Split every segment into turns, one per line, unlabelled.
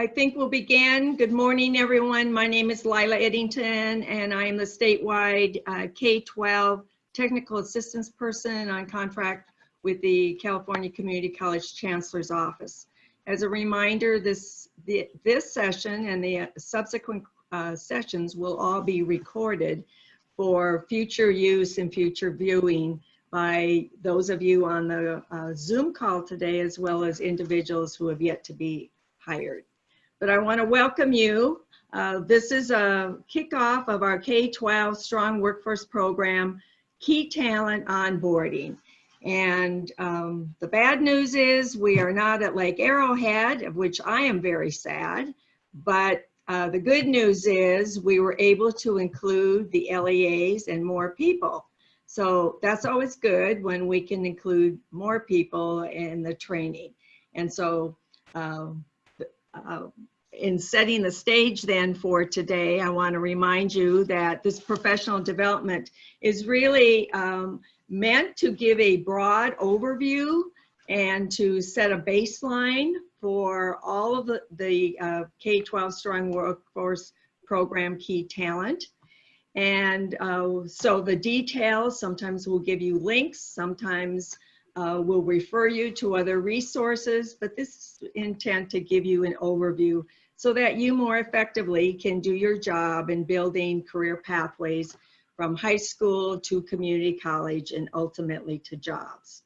I think we'll begin. Good morning, everyone. My name is Lila Eddington, and I am the statewide K-12 technical assistance person on contract with the California Community College Chancellor's Office. As a reminder, this session and the subsequent sessions will all be recorded for future use and future viewing by those of you on the Zoom call today, as well as individuals who have yet to be hired. But I want to welcome you. This is a kickoff of our K-12 Strong Workforce Program, Key Talent Onboarding. And the bad news is we are not at Lake Arrowhead, of which I am very sad. But the good news is we were able to include the LEAs and more people. So that's always good when we can include more people in the training. And so in setting the stage then for today, I want to remind you that this professional development is really meant to give a broad overview and to set a baseline for all of the K-12 Strong Workforce Program Key Talent. And so the details, sometimes we'll give you links, sometimes we'll refer you to other resources, but this is intent to give you an overview so that you more effectively can do your job in building career pathways from high school to community college and ultimately to jobs.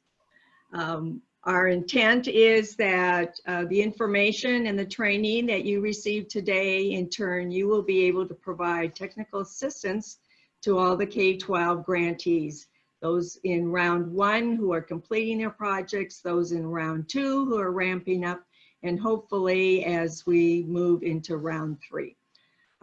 Our intent is that the information and the training that you receive today, in turn, you will be able to provide technical assistance to all the K-12 grantees. Those in round 1 who are completing their projects, those in round 2 who are ramping up, and hopefully as we move into round 3.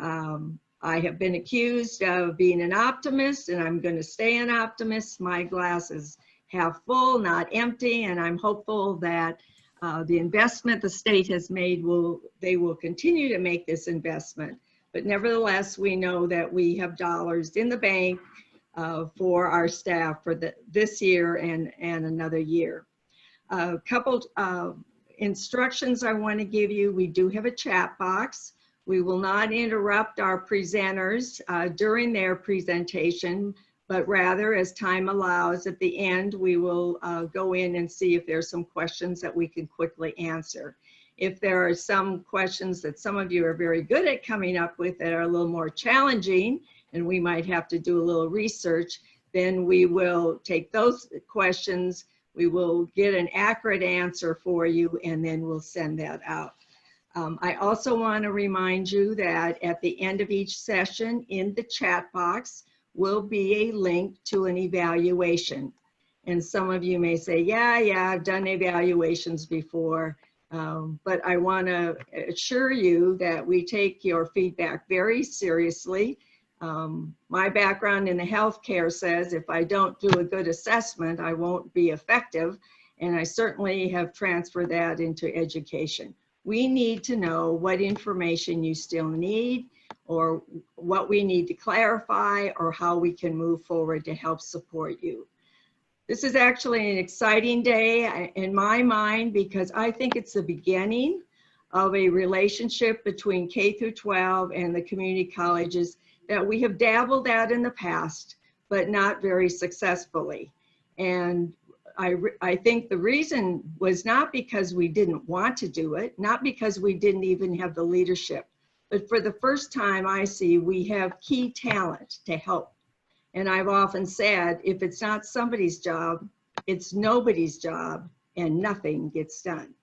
I have been accused of being an optimist, and I'm going to stay an optimist. My glass is half full, not empty, and I'm hopeful that the investment the state has made they will continue to make this investment. But nevertheless, we know that we have dollars in the bank for our staff for this year and another year. A couple instructions I want to give you. We do have a chat box. We will not interrupt our presenters during their presentation, but rather as time allows at the end, we will go in and see if there's some questions that we can quickly answer. If there are some questions that some of you are very good at coming up with that are a little more challenging, and we might have to do a little research, then we will take those questions, we will get an accurate answer for you, and then we'll send that out. I also want to remind you that at the end of each session in the chat box will be a link to an evaluation. And some of you may say, yeah, I've done evaluations before, but I want to assure you that we take your feedback very seriously. My background in the healthcare says if I don't do a good assessment, I won't be effective, and I certainly have transferred that into education. We need to know what information you still need, or what we need to clarify, or how we can move forward to help support you. This is actually an exciting day in my mind because I think it's the beginning of a relationship between K through 12 and the community colleges that we have dabbled at in the past, but not very successfully. And I think the reason was not because we didn't want to do it, not because we didn't even have the leadership, but for the first time I see we have key talent to help. And I've often said, if it's not somebody's job, it's nobody's job and nothing gets done.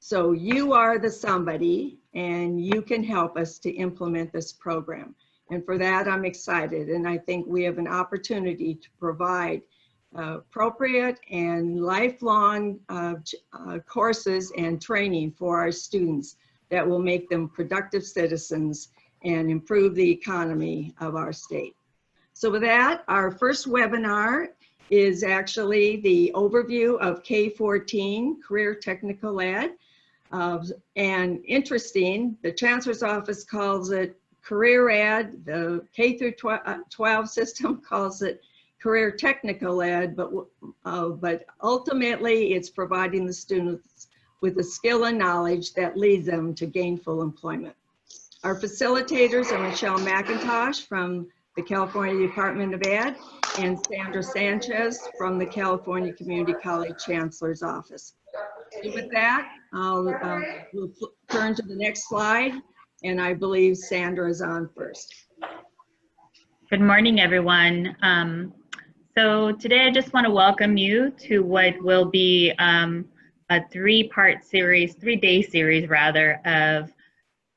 So you are the somebody and you can help us to implement this program. And for that, I'm excited. And I think we have an opportunity to provide appropriate and lifelong courses and training for our students that will make them productive citizens and improve the economy of our state. So with that, our first webinar is actually the overview of K-14 Career Technical Ed. And interesting, the Chancellor's Office calls it Career Ed, the K through 12 system calls it Career Technical Ed, but ultimately it's providing the students with the skill and knowledge that leads them to gainful employment. Our facilitators are Michelle McIntosh from the California Department of Ed and Sandra Sanchez from the California Community College Chancellor's Office. And with that, we'll turn to the next slide, and I believe Sandra is on first.
Good morning, everyone. So today I just want to welcome you to what will be a three-part series, three-day series rather, of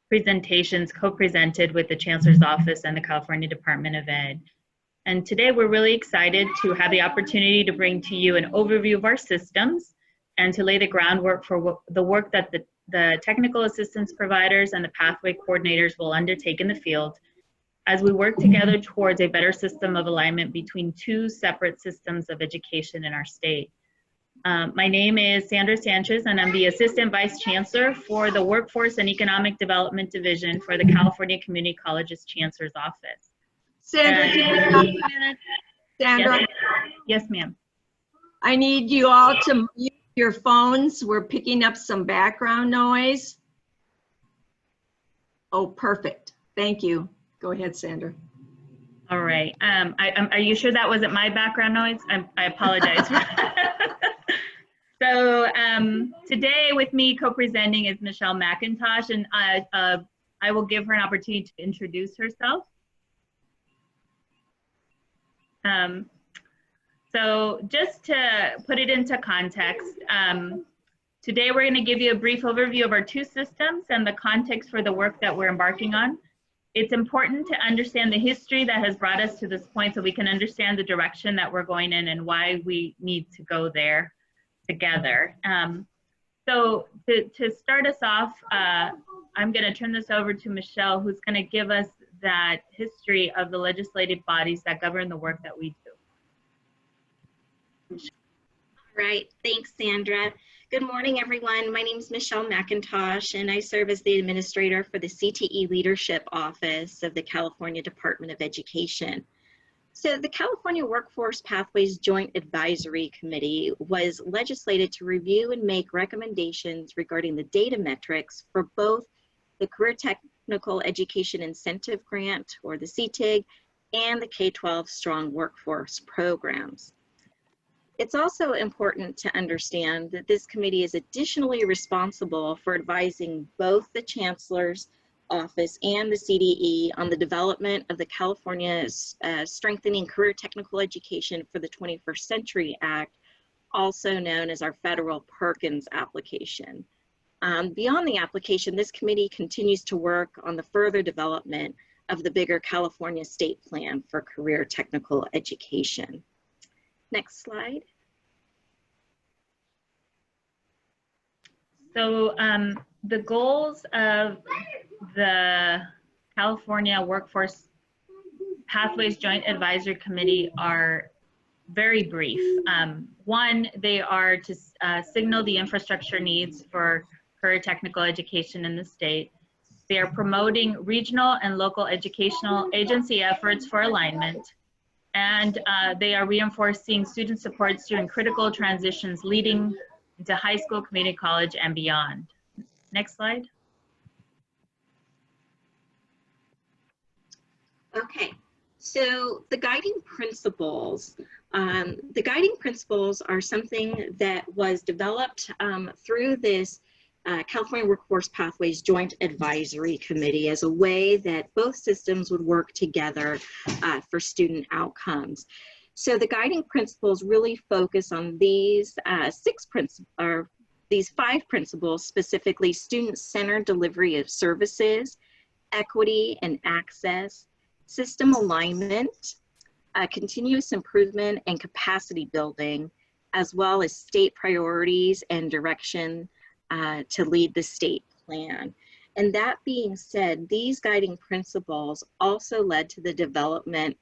presentations co-presented with the Chancellor's Office and the California Department of Ed. And today we're really excited to have the opportunity to bring to you an overview of our systems and to lay the groundwork for the work that the technical assistance providers and the pathway coordinators will undertake in the field as we work together towards a better system of alignment between two separate systems of education in our state. My name is Sandra Sanchez, and I'm the Assistant Vice Chancellor for the Workforce and Economic Development Division for the California Community College's Chancellor's Office.
Sandra, can you stop a minute? Sandra?
Yes, ma'am.
I need you all to mute your phones. We're picking up some background noise. Oh, perfect. Thank you. Go ahead, Sandra.
All right. Are you sure that wasn't my background noise? I apologize. So today with me co-presenting is Michelle McIntosh, and I will give her an opportunity to introduce herself. So just to put it into context, today we're going to give you a brief overview of our two systems and the context for the work that we're embarking on. It's important to understand the history that has brought us to this point so we can understand the direction that we're going in and why we need to go there together. So to start us off, I'm going to turn this over to Michelle, who's going to give us that history of the legislative bodies that govern the work that we do.
All right, thanks, Sandra. Good morning, everyone. My name is Michelle McIntosh, and I serve as the administrator for the CTE Leadership Office of the California Department of Education. So the California Workforce Pathways Joint Advisory Committee was legislated to review and make recommendations regarding the data metrics for both the Career Technical Education Incentive Grant, or the CTEIG, and the K-12 Strong Workforce programs. It's also important to understand that this committee is additionally responsible for advising both the Chancellor's Office and the CDE on the development of the California's Strengthening Career Technical Education for the 21st Century Act, also known as our federal Perkins application. Beyond the application, this committee continues to work on the further development of the bigger California State Plan for Career Technical Education. Next slide.
So the goals of the California Workforce Pathways Joint Advisory Committee are very brief. One, they are to signal the infrastructure needs for career technical education in the state. They are promoting regional and local educational agency efforts for alignment. And they are reinforcing student supports during critical transitions leading into high school, community college, and beyond. Next slide.
Okay, so the guiding principles. The guiding principles are something that was developed through this California Workforce Pathways Joint Advisory Committee as a way that both systems would work together for student outcomes. So the guiding principles really focus on these these five principles, specifically student-centered delivery of services, equity and access, system alignment, continuous improvement and capacity building, as well as state priorities and direction to lead the state plan. And that being said, these guiding principles also led to the development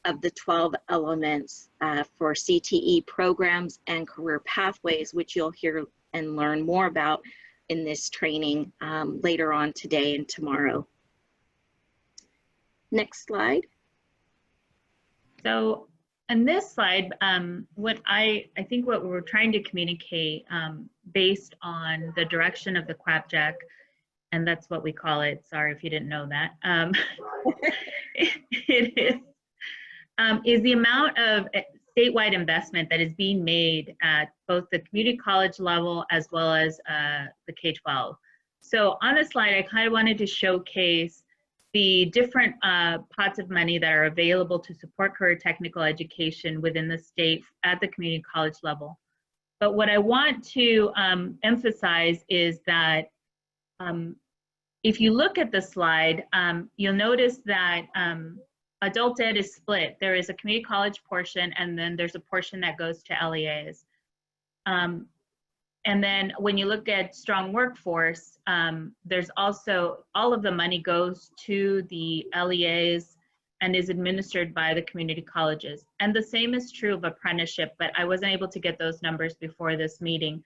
of the 12 elements for CTE programs and career pathways, which you'll hear and learn more about in this training later on today and tomorrow. Next slide.
So on this slide, what I think what we're trying to communicate based on the direction of the quapjack, and that's what we call it. Sorry if you didn't know that. It is the amount of statewide investment that is being made at both the community college level as well as the K-12. So on this slide, I kind of wanted to showcase the different pots of money that are available to support career technical education within the state at the community college level. But what I want to emphasize is that if you look at the slide, you'll notice that adult ed is split. There is a community college portion, and then there's a portion that goes to LEAs. And then when you look at strong workforce, there's also, all of the money goes to the LEAs and is administered by the community colleges. And the same is true of apprenticeship, but I wasn't able to get those numbers before this meeting.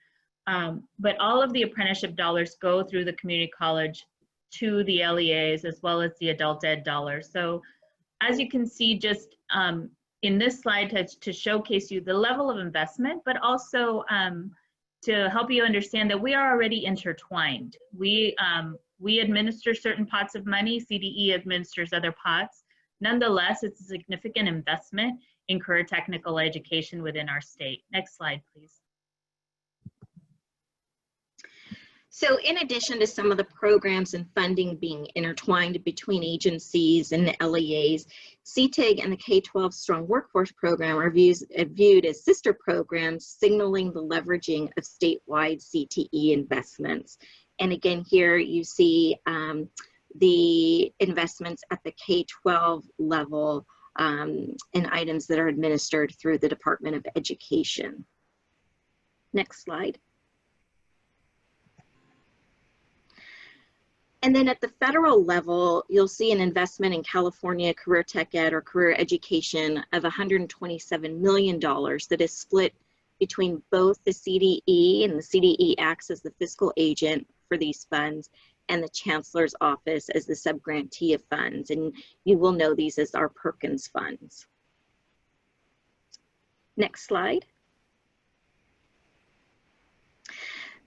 But all of the apprenticeship dollars go through the community college to the LEAs as well as the adult ed dollars. So as you can see, just in this slide to showcase you the level of investment, but also to help you understand that we are already intertwined. We administer certain pots of money, CTE administers other pots. Nonetheless, it's a significant investment in career technical education within our state. Next slide, please.
So in addition to some of the programs and funding being intertwined between agencies and the LEAs, CTEIG and the K-12 Strong Workforce Program are viewed as sister programs, signaling the leveraging of statewide CTE investments. And again, here you see the investments at the K-12 level in items that are administered through the Department of Education. Next slide. And then at the federal level, you'll see an investment in California Career Tech Ed or career education of $127 million that is split between both the CDE, and the CDE acts as the fiscal agent for these funds, and the Chancellor's Office as the subgrantee of funds. And you will know these as our Perkins funds. Next slide.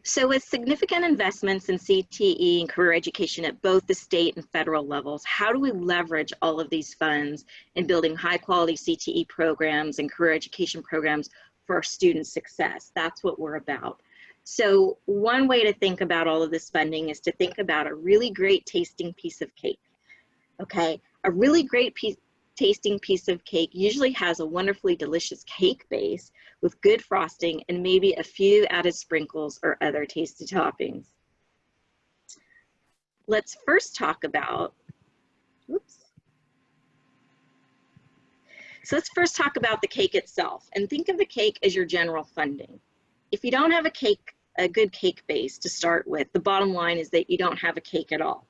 So with significant investments in CTE and career education at both the state and federal levels, how do we leverage all of these funds in building high quality CTE programs and career education programs for our students' success? That's what we're about. So one way to think about all of this funding is to think about a really great tasting piece of cake, okay? A really great tasting piece of cake usually has a wonderfully delicious cake base with good frosting and maybe a few added sprinkles or other tasty toppings. Let's first talk about, So let's first talk about the cake itself, and think of the cake as your general funding. If you don't have a good cake base to start with, the bottom line is that you don't have a cake at all.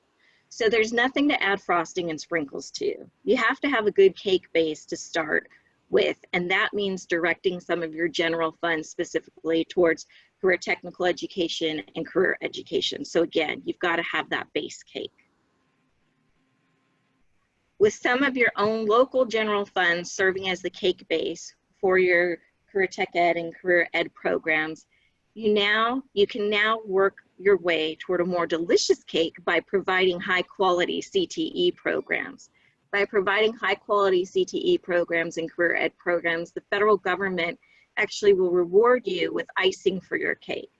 So there's nothing to add frosting and sprinkles to. You have to have a good cake base to start with, and that means directing some of your general funds specifically towards career technical education and career education. So again, you've got to have that base cake. With some of your own local general funds serving as the cake base for your career tech ed and career ed programs, you can now work your way toward a more delicious cake by providing high quality CTE programs. By providing high quality CTE programs and career ed programs, the federal government actually will reward you with icing for your cake.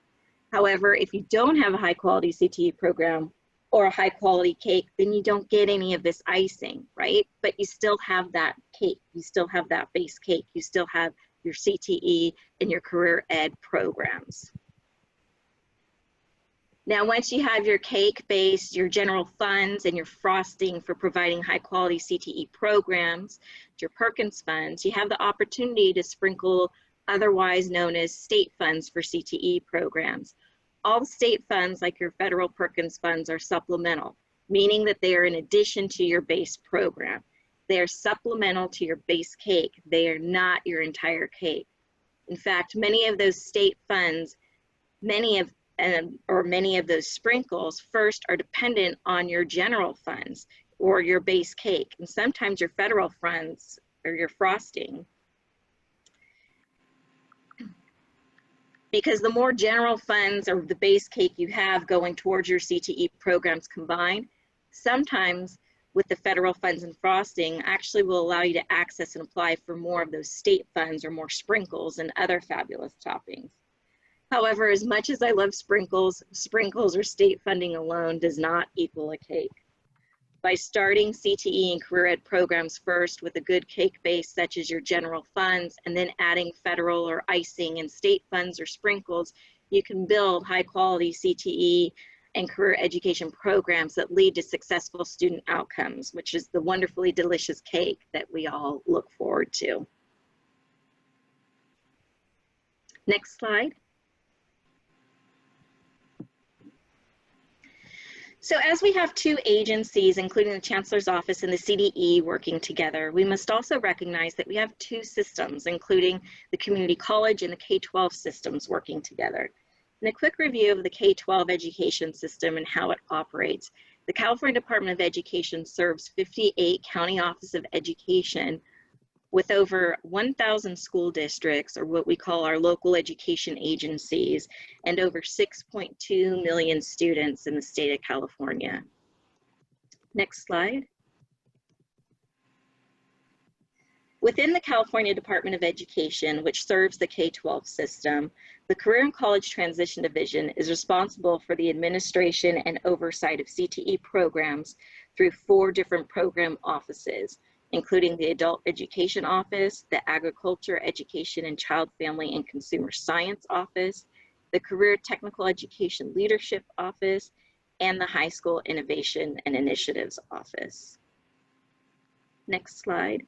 However, if you don't have a high quality CTE program or a high quality cake, then you don't get any of this icing, right? But you still have that cake, you still have that base cake, you still have your CTE and your career ed programs. Now, once you have your cake base, your general funds, and your frosting for providing high quality CTE programs, your Perkins funds, you have the opportunity to sprinkle otherwise known as state funds for CTE programs. All state funds, like your federal Perkins funds, are supplemental, meaning that they are in addition to your base program. They are supplemental to your base cake. They are not your entire cake. In fact, many of those state funds, many of those sprinkles first are dependent on your general funds or your base cake. And sometimes your federal funds or your frosting because the more general funds or the base cake you have going towards your CTE programs combined, sometimes with the federal funds and frosting actually will allow you to access and apply for more of those state funds or more sprinkles and other fabulous toppings. However, as much as I love sprinkles, sprinkles or state funding alone does not equal a cake. By starting CTE and career ed programs first with a good cake base such as your general funds, and then adding federal or icing and state funds or sprinkles, you can build high quality CTE and career education programs that lead to successful student outcomes, which is the wonderfully delicious cake that we all look forward to. Next slide. So as we have two agencies, including the Chancellor's Office and the CTE working together, we must also recognize that we have two systems, including the community college and the K-12 systems working together. And a quick review of the K-12 education system and how it operates. The California Department of Education serves 58 county offices of education with over 1,000 school districts, or what we call our local education agencies, and over 6.2 million students in the state of California. Next slide. Within the California Department of Education, which serves the K-12 system, the Career and College Transition Division is responsible for the administration and oversight of CTE programs through 4 different program offices, including the Adult Education Office, the Agriculture, Education, and Child, Family, and Consumer Science Office, the Career Technical Education Leadership Office, and the High School Innovation and Initiatives Office. Next slide.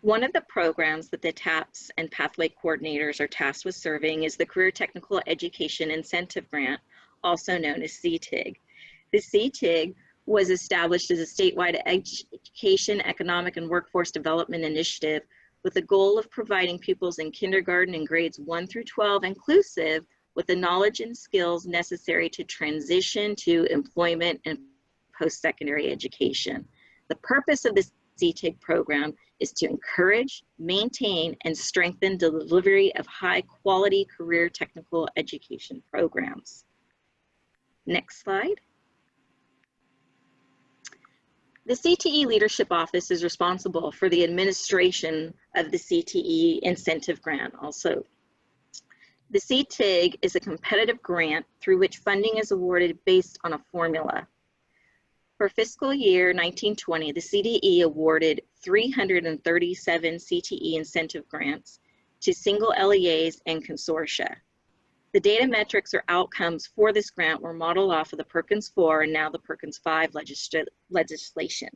One of the programs that the TAPS and Pathway Coordinators are tasked with serving is the Career Technical Education Incentive Grant, also known as CTEIG. The CTEIG was established as a statewide education, economic, and workforce development initiative with the goal of providing pupils in kindergarten and grades 1 through 12 inclusive with the knowledge and skills necessary to transition to employment and post-secondary education. The purpose of this CTEIG program is to encourage, maintain, and strengthen the delivery of high-quality career technical education programs. Next slide. The CTE Leadership Office is responsible for the administration of the CTE Incentive Grant also. The CTEIG is a competitive grant through which funding is awarded based on a formula. For fiscal year 1920, the CTE awarded 337 CTE incentive grants to single LEAs and consortia. The data metrics or outcomes for this grant were modeled off of the Perkins IV and now the Perkins V legislation.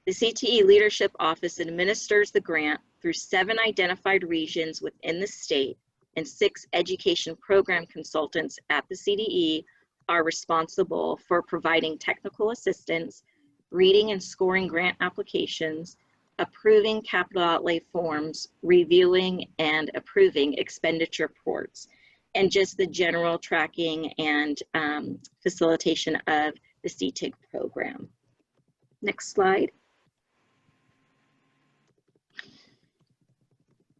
The CTE Leadership Office administers the grant through 7 identified regions within the state, and 6 education program consultants at the CTE are responsible for providing technical assistance, reading and scoring grant applications, approving capital outlay forms, reviewing and approving expenditure reports, and just the general tracking and facilitation of the CTEIG program. Next slide.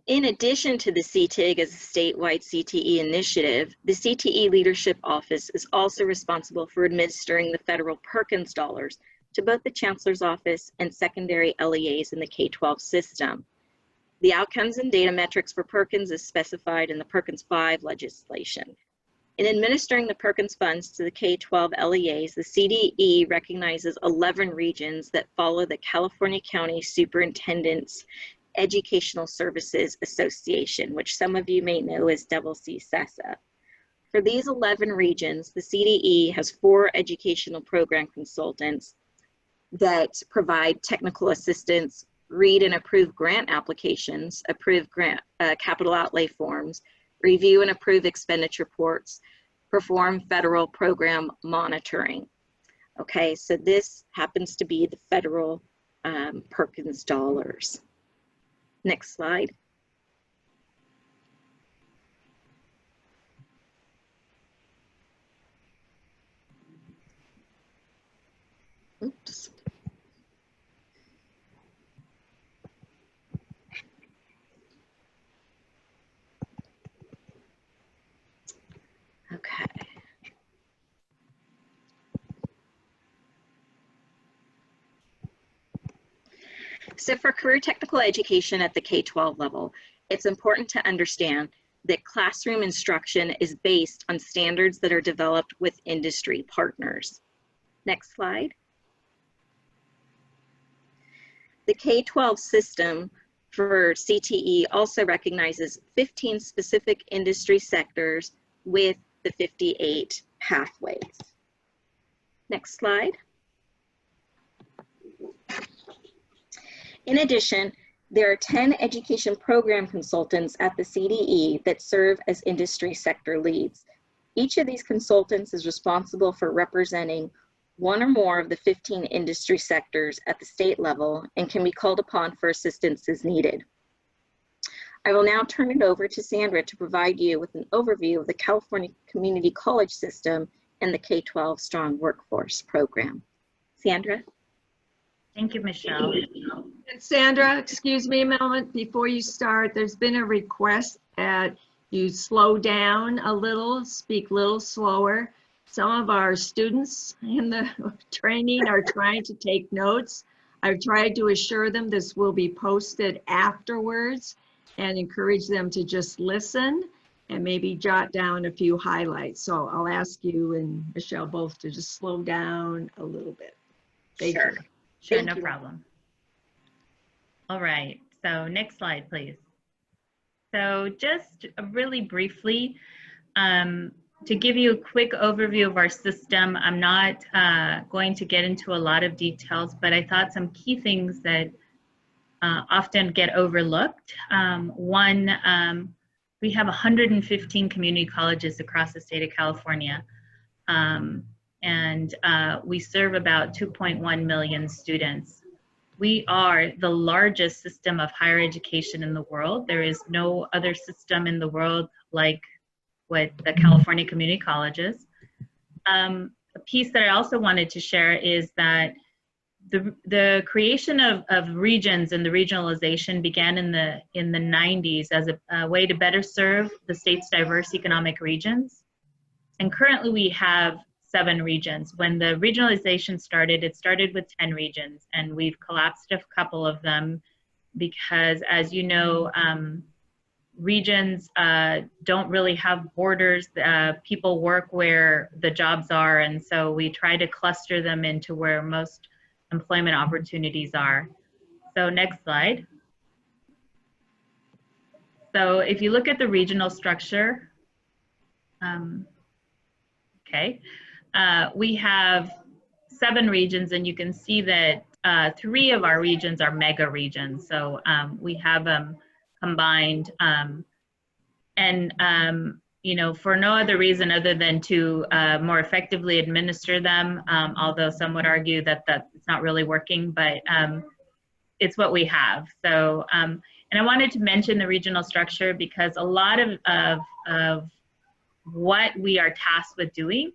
In addition to the CTEIG as a statewide CTE initiative, the CTE Leadership Office is also responsible for administering the federal Perkins dollars to both the Chancellor's Office and secondary LEAs in the K-12 system. The outcomes and data metrics for Perkins is specified in the Perkins V legislation. In administering the Perkins funds to the K-12 LEAs, the CTE recognizes 11 regions that follow the California County Superintendent's Educational Services Association, which some of you may know as CCCCO. For these 11 regions, the CTE has 4 educational program consultants that provide technical assistance, read and approve grant applications, approve grant capital outlay forms, review and approve expenditure reports, perform federal program monitoring. Okay, so this happens to be the federal Perkins dollars. Next slide. Oops. So for career technical education at the K-12 level, it's important to understand that classroom instruction is based on standards that are developed with industry partners. Next slide. The K-12 system for CTE also recognizes 15 specific industry sectors with the 58 pathways. Next slide. In addition, there are 10 education program consultants at the CTE that serve as industry sector leads. Each of these consultants is responsible for representing one or more of the 15 industry sectors at the state level and can be called upon for assistance as needed. I will now turn it over to Sandra to provide you with an overview of the California Community College System and the K-12 Strong Workforce Program. Sandra?
Thank you, Michelle.
And Sandra, excuse me a moment before you start. There's been a request that you slow down a little, speak a little slower. Some of our students in the training are trying to take notes. I've tried to assure them this will be posted afterwards and encourage them to just listen and maybe jot down a few highlights. So I'll ask you and Michelle both to just slow down a little bit. Thank you.
Sure, no problem. All right, so next slide, please. So just really briefly, to give you a quick overview of our system, I'm not going to get into a lot of details, but I thought some key things that often get overlooked. One, we have 115 community colleges across the state of California, and we serve about 2.1 million students. We are the largest system of higher education in the world. There is no other system in the world like what the California Community Colleges. A piece that I also wanted to share is that the creation of regions and the regionalization began in the 90s as a way to better serve the state's diverse economic regions. And currently we have 7 regions. When the regionalization started, it started with 10 regions, and we've collapsed a couple of them because, as you know, regions don't really have borders. People work where the jobs are, and so we try to cluster them into where most employment opportunities are. So next slide. So if you look at the regional structure, we have 7 regions, and you can see that 3 of our regions are mega regions. So we have them combined, you know, for no other reason other than to more effectively administer them, although some would argue that it's not really working, but it's what we have. So, and I wanted to mention the regional structure because a lot of what we are tasked with doing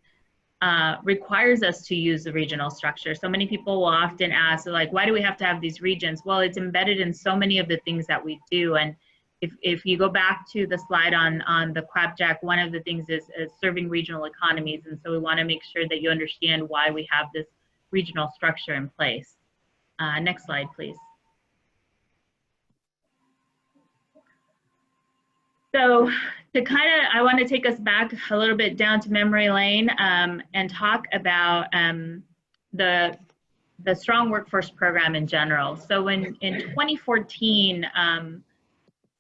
requires us to use the regional structure. So many people will often ask, like, why do we have to have these regions? Well, it's embedded in so many of the things that we do. And if you go back to the slide on the Quapjack, one of the things is serving regional economies. And so we want to make sure that you understand why we have this regional structure in place. Next slide, please. So I want to take us back a little bit down to memory lane and talk about the Strong Workforce Program in general. So in 2014,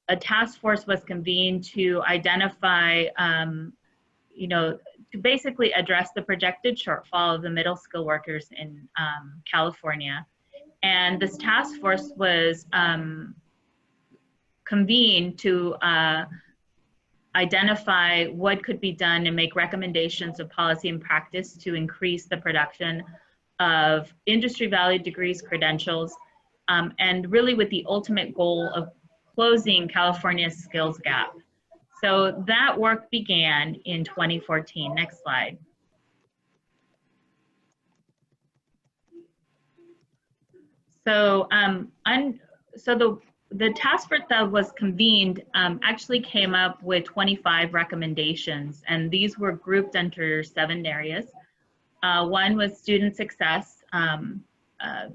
a task force was convened to identify, you know, to basically address the projected shortfall of the middle skill workers in California. And this task force was convened to identify what could be done and make recommendations of policy and practice to increase the production of industry valued degrees, credentials, and really with the ultimate goal of closing California's skills gap. So that work began in 2014. Next slide. So, the task force that was convened actually came up with 25 recommendations, and these were grouped under 7 areas. One was student success,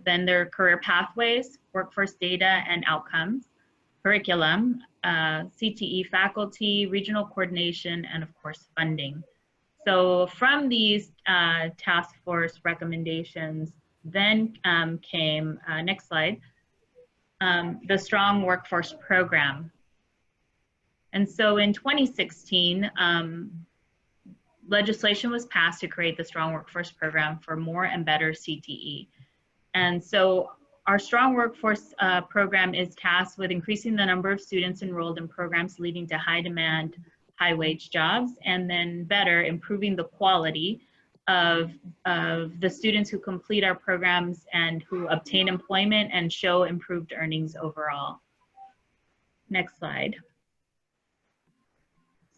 Then there are career pathways, workforce data and outcomes, curriculum, CTE faculty, regional coordination, and of course funding. So from these task force recommendations, then came, next slide, the Strong Workforce Program. And so in 2016, legislation was passed to create the Strong Workforce Program for more and better CTE. And so our Strong Workforce Program is tasked with increasing the number of students enrolled in programs leading to high demand, high wage jobs, and then better improving the quality of the students who complete our programs and who obtain employment and show improved earnings overall. Next slide.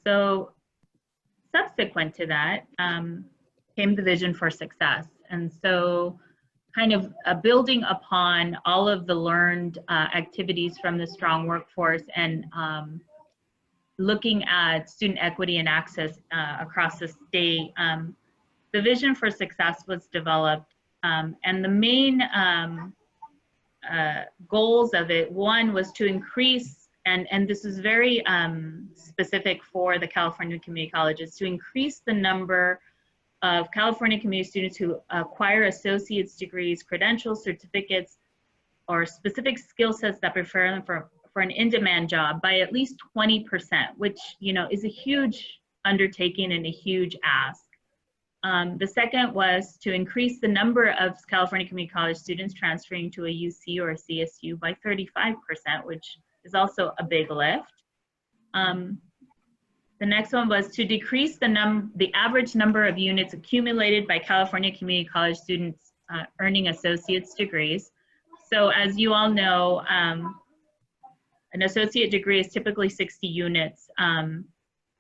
So subsequent to that came the vision for success. And so kind of building upon all of the learned activities from the Strong Workforce and looking at student equity and access across the state, the vision for success was developed. And the main goals of it, one was to increase, and this is very specific for the California community colleges, to increase the number of California community students who acquire associate's degrees, credentials, certificates, or specific skill sets that prepare them for an in-demand job by at least 20%, which, you know, is a huge undertaking and a huge ask. The second was to increase the number of California community college students transferring to a UC or a CSU by 35%, which is also a big lift. The next one was to decrease the average number of units accumulated by California community college students earning associate's degrees. So as you all know, an associate degree is typically 60 units.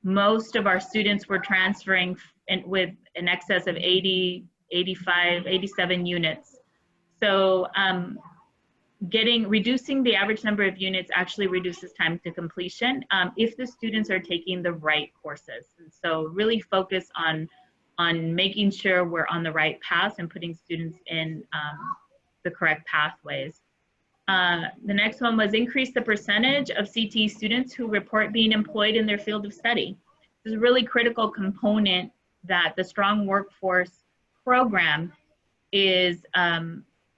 Most of our students were transferring with an excess of 80, 85, 87 units. So reducing the average number of units actually reduces time to completion if the students are taking the right courses. And so really focus on making sure we're on the right path and putting students in the correct pathways. The next one was increase the percentage of CTE students who report being employed in their field of study. This is a really critical component that the Strong Workforce Program is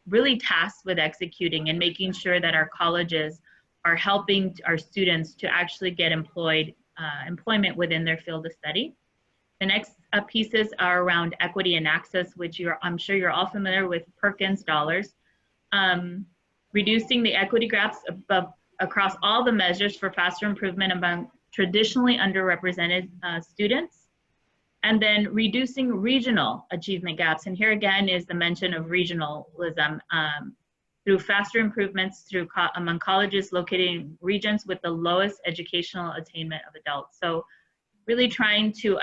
really tasked with executing and making sure that our colleges are helping our students to actually get employment within their field of study. The next pieces are around equity and access, which I'm sure you're all familiar with Perkins dollars. Reducing the equity gaps across all the measures for faster improvement among traditionally underrepresented students. And then reducing regional achievement gaps. And here again is the mention of regionalism through faster improvements among colleges located in regions with the lowest educational attainment of adults. So really trying to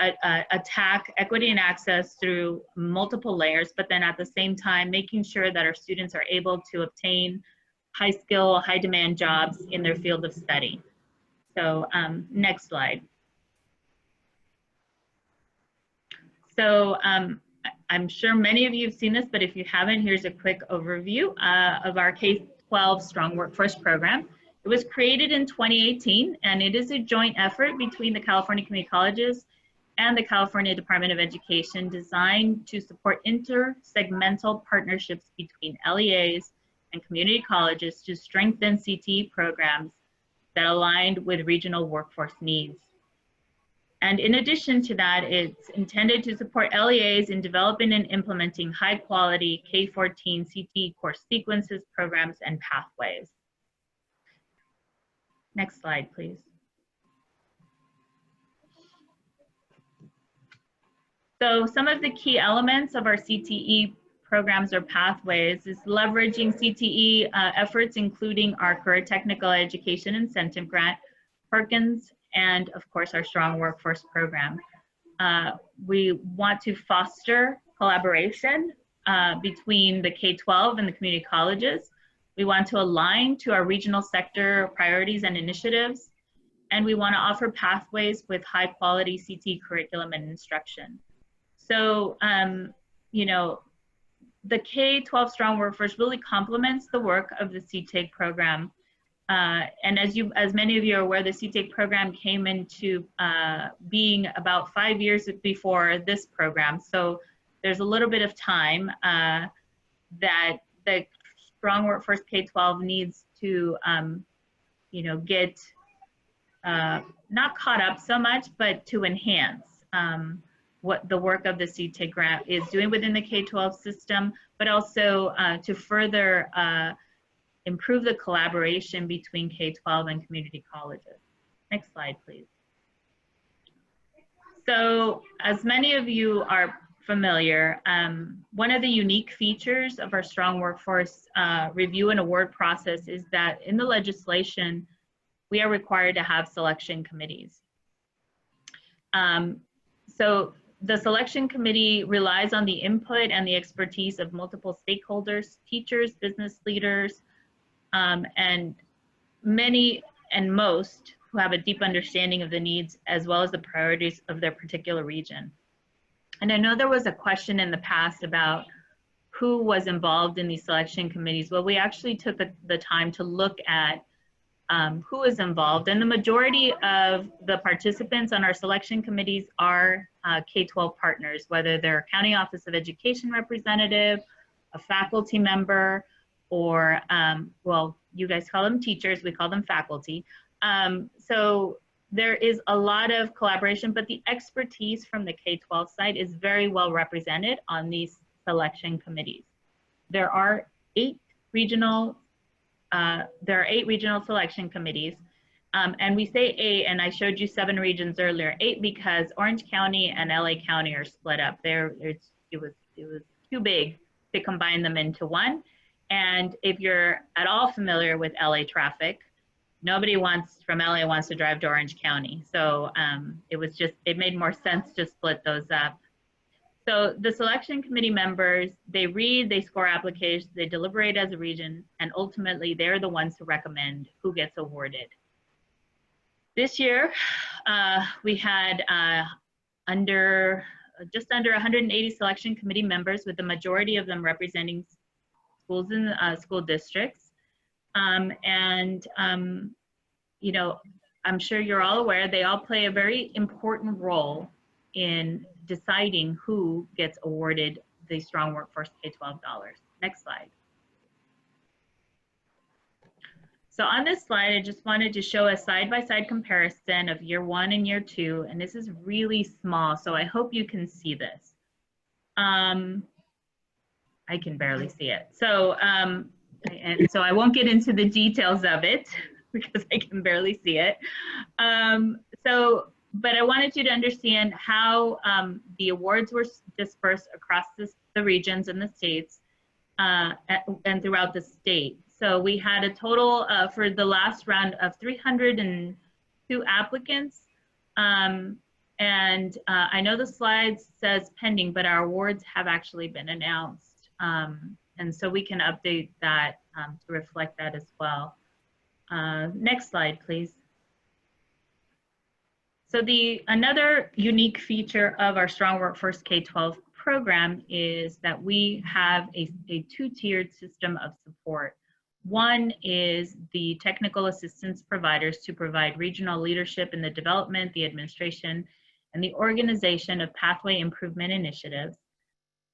attack equity and access through multiple layers, but then at the same time, making sure that our students are able to obtain high skill, high demand jobs in their field of study. So next slide. So I'm sure many of you have seen this, but if you haven't, here's a quick overview of our K-12 Strong Workforce Program. It was created in 2018, and it is a joint effort between the California Community Colleges and the California Department of Education, designed to support intersegmental partnerships between LEAs and community colleges to strengthen CTE programs that aligned with regional workforce needs. And in addition to that, it's intended to support LEAs in developing and implementing high quality K-14 CTE course sequences, programs, and pathways. Next slide, please. So some of the key elements of our CTE programs or pathways is leveraging CTE efforts, including our Career Technical Education Incentive Grant, Perkins, and of course our Strong Workforce Program. We want to foster collaboration between the K-12 and the community colleges. We want to align to our regional sector priorities and initiatives, and we want to offer pathways with high quality CTE curriculum and instruction. So, you know, the K-12 Strong Workforce really complements the work of the CTEIG program. And as many of you are aware, the CTEIG program came into being about 5 years before this program. So there's a little bit of time that the Strong Workforce K-12 needs to, you know, get not caught up so much, but to enhance what the work of the CTEIG grant is doing within the K-12 system, but also to further improve the collaboration between K-12 and community colleges. Next slide, please. So as many of you are familiar, one of the unique features of our Strong Workforce review and award process is that in the legislation, we are required to have selection committees. So the selection committee relies on the input and the expertise of multiple stakeholders, teachers, business leaders, and many and most who have a deep understanding of the needs as well as the priorities of their particular region. And I know there was a question in the past about who was involved in these selection committees. Well, we actually took the time to look at who is involved, and the majority of the participants on our selection committees are K-12 partners, whether they're a County Office of Education representative, a faculty member, or, well, you guys call them teachers, we call them faculty. So there is a lot of collaboration, but the expertise from the K-12 side is very well represented on these selection committees. There are 8 regional selection committees, and we say 8, and I showed you 7 regions earlier. 8 because Orange County and LA County are split up. It was too big to combine them into one. And if you're at all familiar with LA traffic, nobody from LA wants to drive to Orange County. So it made more sense to split those up. So the selection committee members, they read, they score applications, they deliberate as a region, and ultimately they're the ones who recommend who gets awarded. This year, we had just under 180 selection committee members, with the majority of them representing schools in school districts. You know, I'm sure you're all aware, they all play a very important role in deciding who gets awarded the Strong Workforce K-12 dollars. Next slide. So on this slide, I just wanted to show a side-by-side comparison of year 1 and year 2, and this is really small, so I hope you can see this. I can barely see it. So, and so I won't get into the details of it because I can barely see it. But I wanted you to understand how the awards were dispersed across the regions and the states and throughout the state. So we had a total for the last round of 302 applicants. I know the slide says pending, but our awards have actually been announced. And so we can update that to reflect that as well. Next slide, please. So another unique feature of our Strong Workforce K-12 program is that we have a 2-tiered system of support. One is the technical assistance providers to provide regional leadership in the development, the administration, and the organization of pathway improvement initiatives.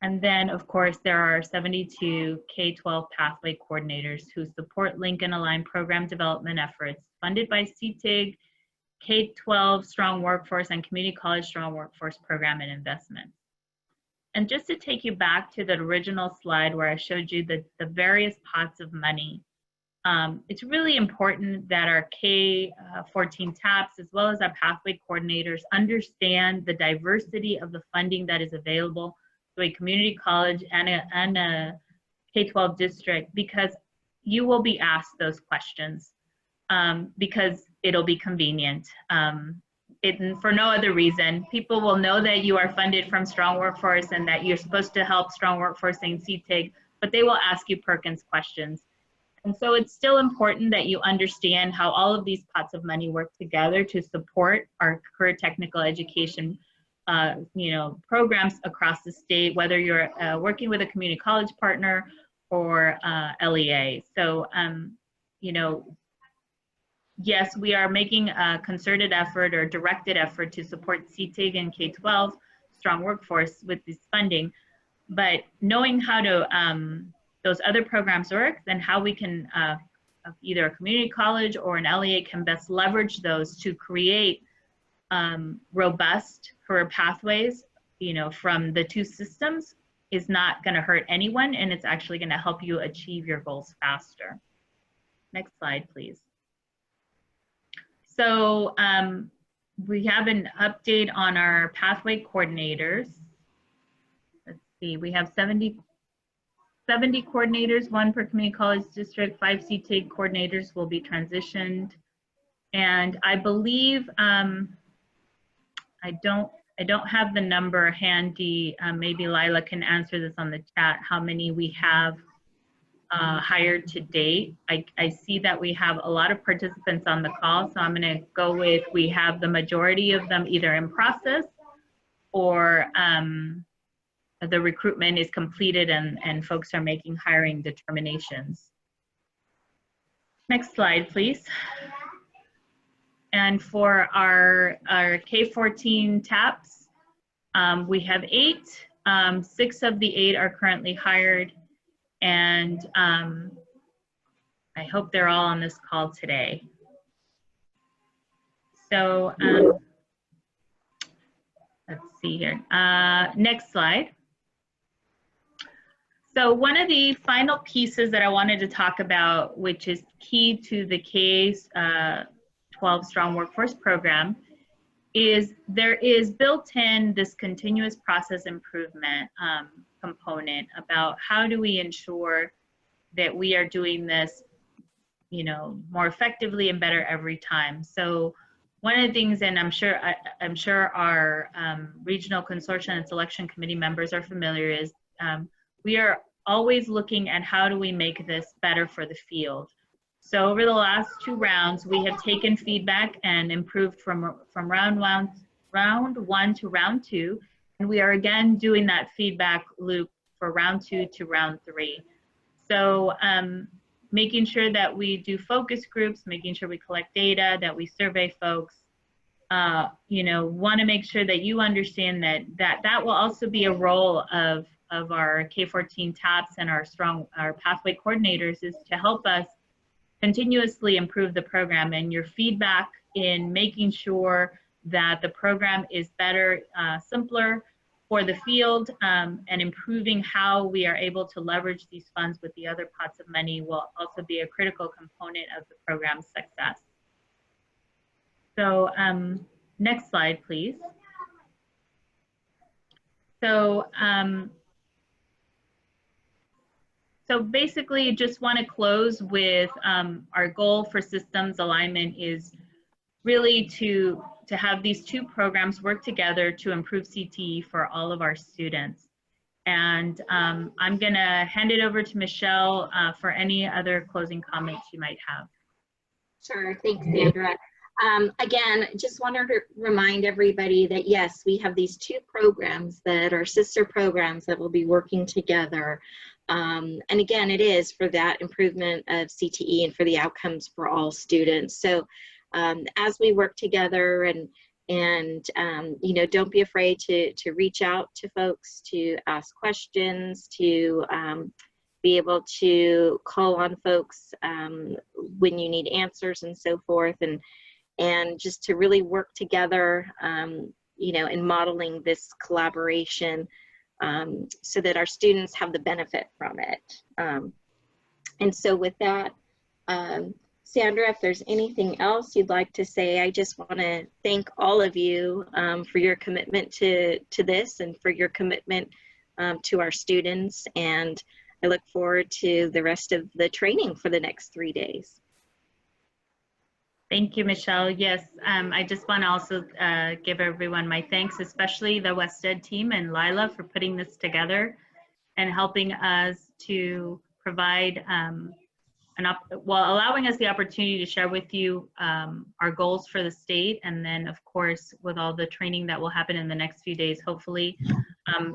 And then, of course, there are 72 K-12 pathway coordinators who support link and align program development efforts funded by CTEIG, K-12 Strong Workforce, and Community College Strong Workforce Program and Investment. And just to take you back to the original slide where I showed you the various pots of money, it's really important that our K-14 TAPs, as well as our pathway coordinators, understand the diversity of the funding that is available to a community college and a K-12 district, because you will be asked those questions because it'll be convenient. For no other reason. People will know that you are funded from Strong Workforce and that you're supposed to help Strong Workforce and CTEIG, but they will ask you Perkins questions. And so it's still important that you understand how all of these pots of money work together to support our career technical education you know, programs across the state, whether you're working with a community college partner or LEA. So, you know, yes, we are making a concerted effort or directed effort to support CTEIG and K-12 strong workforce with this funding, but knowing how to those other programs work, then how we can either a community college or an LEA can best leverage those to create robust career pathways, you know, from the two systems is not going to hurt anyone, and it's actually going to help you achieve your goals faster. Next slide, please. So we have an update on our pathway coordinators. Let's see, we have 70 coordinators, 1 per community college district, 5 CTEIG coordinators will be transitioned. And I believe, I don't have the number handy. Maybe Lila can answer this on the chat, how many we have hired to date. I see that we have a lot of participants on the call, so I'm gonna go with, we have the majority of them either in process or the recruitment is completed and folks are making hiring determinations. Next slide, please. And for our K-14 TAPs, we have 8. 6 of the 8 are currently hired, and I hope they're all on this call today. So let's see here. Next slide. So one of the final pieces that I wanted to talk about, which is key to the K-12 Strong Workforce Program, is there is built in this continuous process improvement component about how do we ensure that we are doing this, you know, more effectively and better every time. So one of the things, and I'm sure our regional consortium and selection committee members are familiar, is we are always looking at how do we make this better for the field. So over the last 2 rounds, we have taken feedback and improved from round one to round 2, and we are again doing that feedback loop for round 2 to round 3. So making sure that we do focus groups, making sure we collect data, that we survey folks. You know, want to make sure that you understand that will also be a role of our K-14 TAPs and our pathway coordinators, is to help us continuously improve the program, and your feedback in making sure that the program is better, simpler for the field, and improving how we are able to leverage these funds with the other pots of money will also be a critical component of the program's success. So next slide, please. So basically, just want to close with our goal for systems alignment is really to have these 2 programs work together to improve CTE for all of our students. And I'm going to hand it over to Michelle for any other closing comments you might have.
Sure, thanks, Sandra. Again, just wanted to remind everybody that yes, we have these 2 programs that are sister programs that will be working together. And again, it is for that improvement of CTE and for the outcomes for all students. So as we work together and you know, don't be afraid to reach out to folks, to ask questions, to be able to call on folks when you need answers and so forth, and just to really work together, you know, in modeling this collaboration so that our students have the benefit from it. And so with that, Sandra, if there's anything else you'd like to say, I just want to thank all of you for your commitment to this and for your commitment to our students. And I look forward to the rest of the training for the next 3 days.
Thank you, Michelle. Yes, I just want to also give everyone my thanks, especially the WestEd team and Lila for putting this together and helping us to provide allowing us the opportunity to share with you our goals for the state, and then of course with all the training that will happen in the next few days, hopefully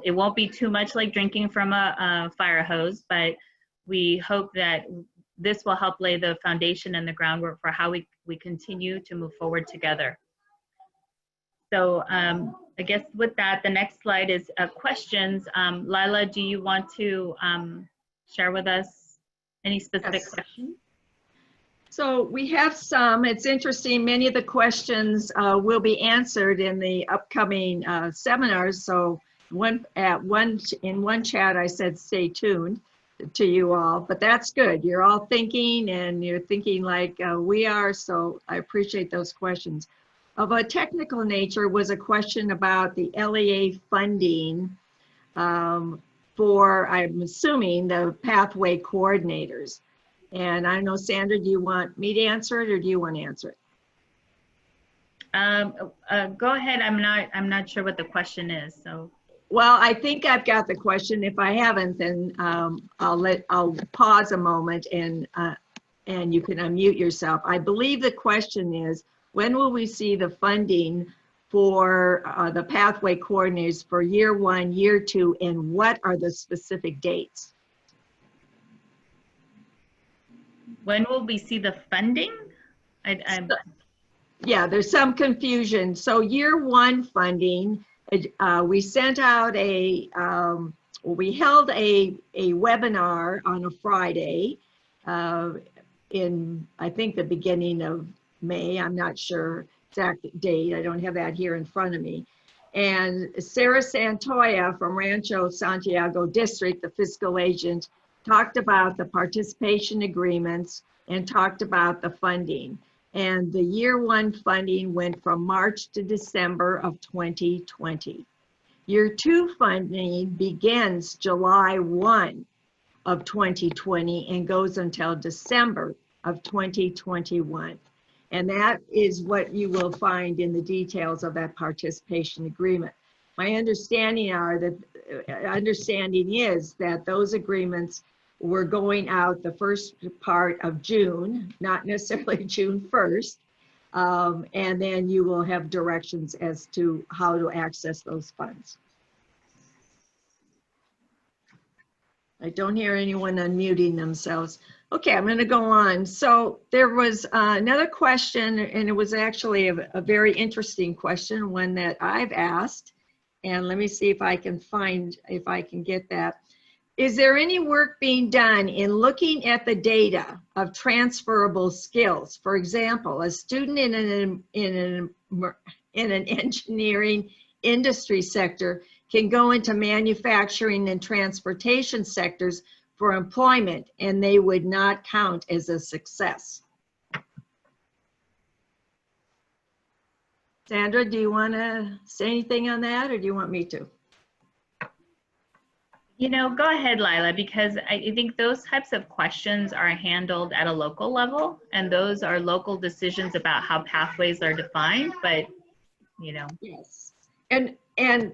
it won't be too much like drinking from a fire hose, but we hope that this will help lay the foundation and the groundwork for how we continue to move forward together. So I guess with that, the next slide is questions. Lila, do you want to share with us any specific questions?
So we have some. It's interesting, many of the questions will be answered in the upcoming seminars. So in one chat I said stay tuned to you all, but that's good. You're all thinking, and you're thinking like we are, so I appreciate those questions. Of a technical nature was a question about the LEA funding for, I'm assuming, the pathway coordinators. And I know, Sandra, do you want me to answer it, or do you want to answer it?
Go ahead. I'm not sure what the question is. So.
Well, I think I've got the question. If I haven't, then I'll pause a moment and you can unmute yourself. I believe the question is, when will we see the funding for the pathway coordinators for year 1, year 2, and what are the specific dates?
When will we see the funding?
Yeah, there's some confusion. So year 1 funding, we sent out we held a webinar on a Friday in, I think, the beginning of May. I'm not sure exact date. I don't have that here in front of me. And Sarah Santoya from Rancho Santiago District, the fiscal agent, talked about the participation agreements and talked about the funding. And the year 1 funding went from March to December of 2020. Year 2 funding begins July 1 of 2020 and goes until December of 2021. And that is what you will find in the details of that participation agreement. My understanding is that those agreements were going out the first part of June, not necessarily June 1st. And then you will have directions as to how to access those funds. I don't hear anyone unmuting themselves. Okay, I'm going to go on. So there was another question, and it was actually a very interesting question, one that I've asked. And let me see if I can get that. Is there any work being done in looking at the data of transferable skills? For example, a student in an engineering industry sector can go into manufacturing and transportation sectors for employment, and they would not count as a success. Sandra, do you want to say anything on that, or do you want me to?
You know, go ahead, Lila, because I think those types of questions are handled at a local level, and those are local decisions about how pathways are defined, but, you know.
Yes, and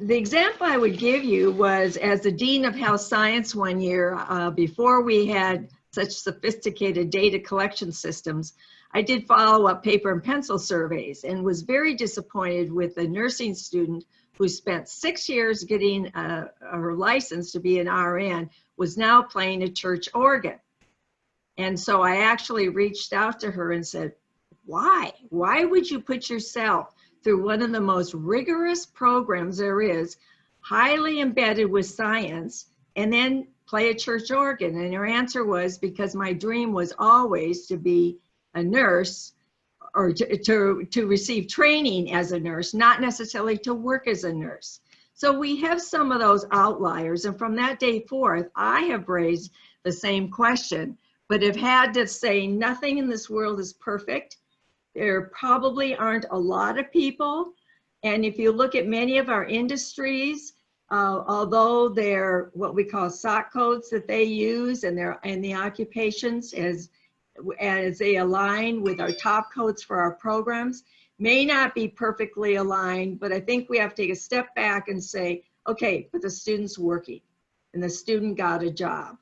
the example I would give you was, as the Dean of Health Science one year, before we had such sophisticated data collection systems, I did follow-up paper and pencil surveys and was very disappointed with a nursing student who spent 6 years getting her license to be an RN, was now playing a church organ. And so I actually reached out to her and said, why? Why would you put yourself through one of the most rigorous programs there is, highly embedded with science, and then play a church organ? And her answer was, because my dream was always to be a nurse, or to receive training as a nurse, not necessarily to work as a nurse. So we have some of those outliers, and from that day forth, I have raised the same question, but have had to say nothing in this world is perfect. There probably aren't a lot of people, and if you look at many of our industries, although they're what we call SOC codes that they use, and they're in the occupations as they align with our top codes for our programs, may not be perfectly aligned, but I think we have to take a step back and say, okay, but the student's working and the student got a job.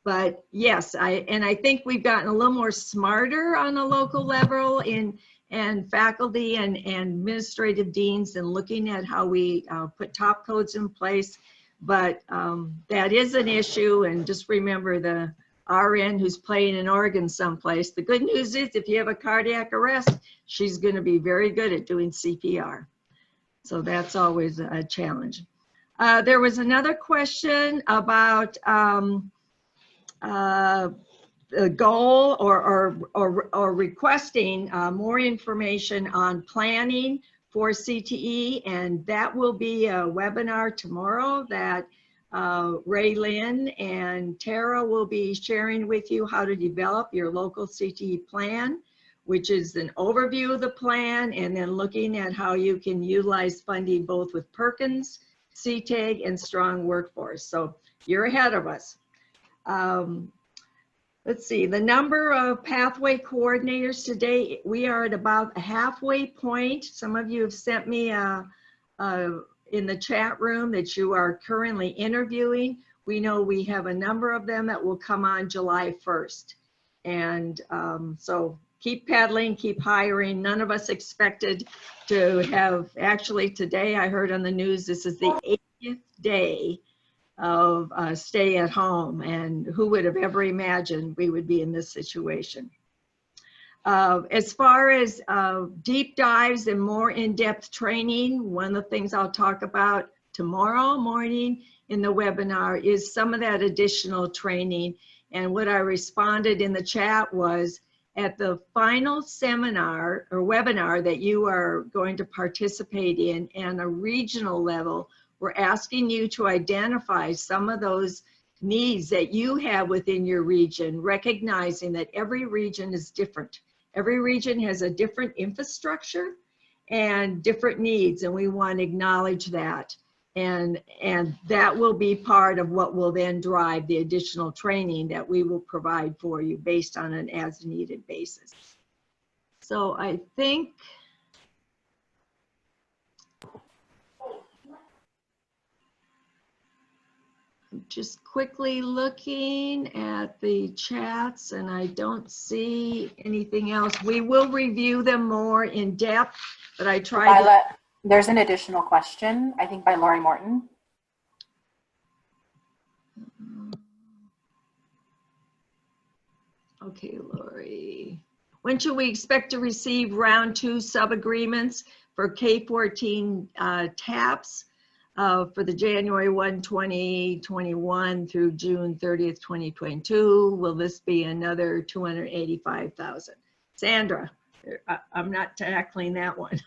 But yes, I think we've gotten a little more smarter on a local level and faculty and administrative deans and looking at how we put top codes in place. But that is an issue, and just remember the RN who's playing in Oregon someplace. The good news is if you have a cardiac arrest, she's going to be very good at doing CPR. So that's always a challenge. There was another question about a goal or requesting more information on planning for CTE, and that will be a webinar tomorrow that Ray Lynn and Tara will be sharing with you how to develop your local CTE plan, which is an overview of the plan and then looking at how you can utilize funding both with Perkins, CTEIG, and Strong Workforce. So you're ahead of us. Let's see, the number of pathway coordinators today, we are at about a halfway point. Some of you have sent me in the chat room that you are currently interviewing. We know we have a number of them that will come on July 1st. And so keep pedaling, keep hiring. None of us expected to have, actually today I heard on the news, this is the 80th day of stay at home, and who would have ever imagined we would be in this situation. As far as deep dives and more in-depth training, one of the things I'll talk about tomorrow morning in the webinar is some of that additional training. And what I responded in the chat was, at the final seminar or webinar that you are going to participate in and a regional level, we're asking you to identify some of those needs that you have within your region, recognizing that every region is different. Every region has a different infrastructure and different needs, and we want to acknowledge that. And that will be part of what will then drive the additional training that we will provide for you based on an as-needed basis. So I think just quickly looking at the chats and I don't see anything else. We will review them more in depth, but I tried to...
There's an additional question, I think by Lori Morton.
Okay, Lori. When should we expect to receive round 2 sub-agreements for K-14 TAPs? For the January 1, 2021 through June 30th, 2022, will this be another 285,000? Sandra, I'm not tackling that one.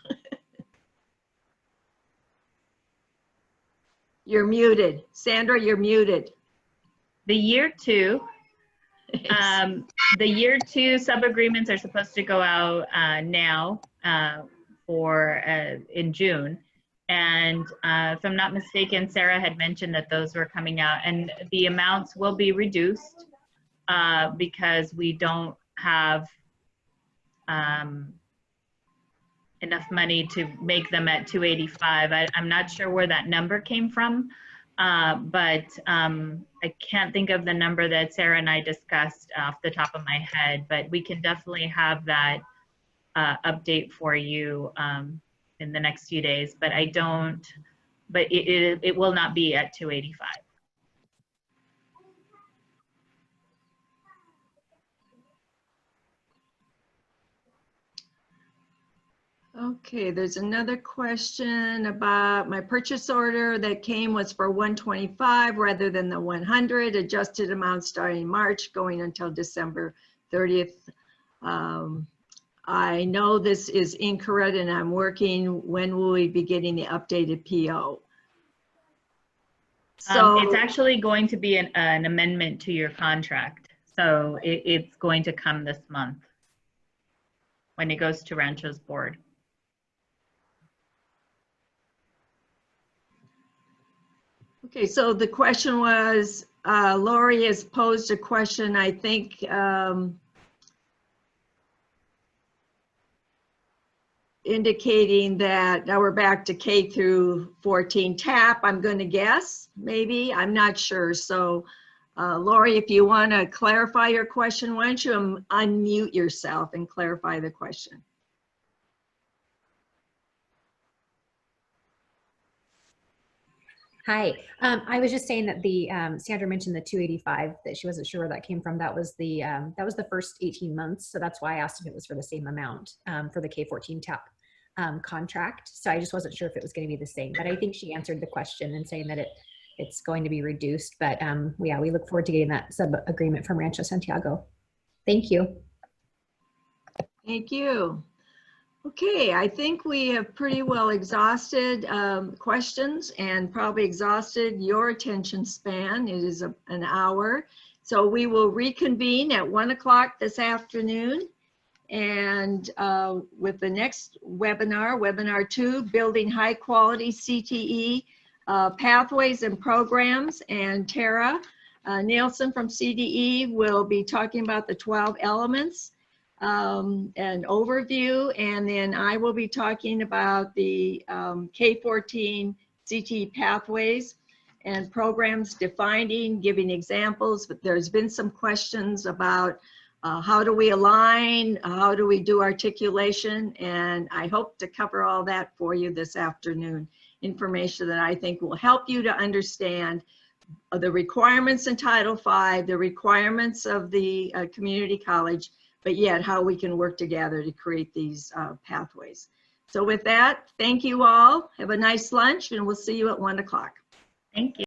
You're muted. Sandra, you're muted.
The year 2, the year 2 sub-agreements are supposed to go out now in June. And if I'm not mistaken, Sarah had mentioned that those were coming out, and the amounts will be reduced because we don't have enough money to make them at 285. I'm not sure where that number came from, but I can't think of the number that Sarah and I discussed off the top of my head, but we can definitely have that update for you in the next few days, but it will not be at 285.
Okay, there's another question about my purchase order that came was for 125 rather than the 100, adjusted amount starting March going until December 30th. I know this is incorrect and I'm working. When will we be getting the updated PO? So
it's actually going to be an amendment to your contract. So it's going to come this month when it goes to Rancho's board.
Okay, so the question was, Lori has posed a question, I think, indicating that now we're back to K through 14 TAP, I'm going to guess, maybe, I'm not sure. So Lori, if you want to clarify your question, why don't you unmute yourself and clarify the question?
Hi, I was just saying that the Sandra mentioned the 285, that she wasn't sure where that came from. That was the first 18 months. So that's why I asked if it was for the same amount for the K-14 TAP contract. So I just wasn't sure if it was going to be the same, but I think she answered the question in saying that it's going to be reduced. But yeah, we look forward to getting that sub agreement from Rancho Santiago. Thank you.
Thank you. Okay, I think we have pretty well exhausted questions and probably exhausted your attention span. It is an hour. So we will reconvene at 1 o'clock this afternoon. And with the next webinar, webinar 2, Building High Quality CTE Pathways and Programs. And Tara Nielsen from CTE will be talking about the 12 elements. An overview, and then I will be talking about the K-14 CTE pathways and programs, defining, giving examples. But there's been some questions about how do we align, how do we do articulation, and I hope to cover all that for you this afternoon. Information that I think will help you to understand the requirements in Title V, the requirements of the community college, but yet how we can work together to create these pathways. So with that, thank you all. Have a nice lunch, and we'll see you at 1 o'clock.
Thank you.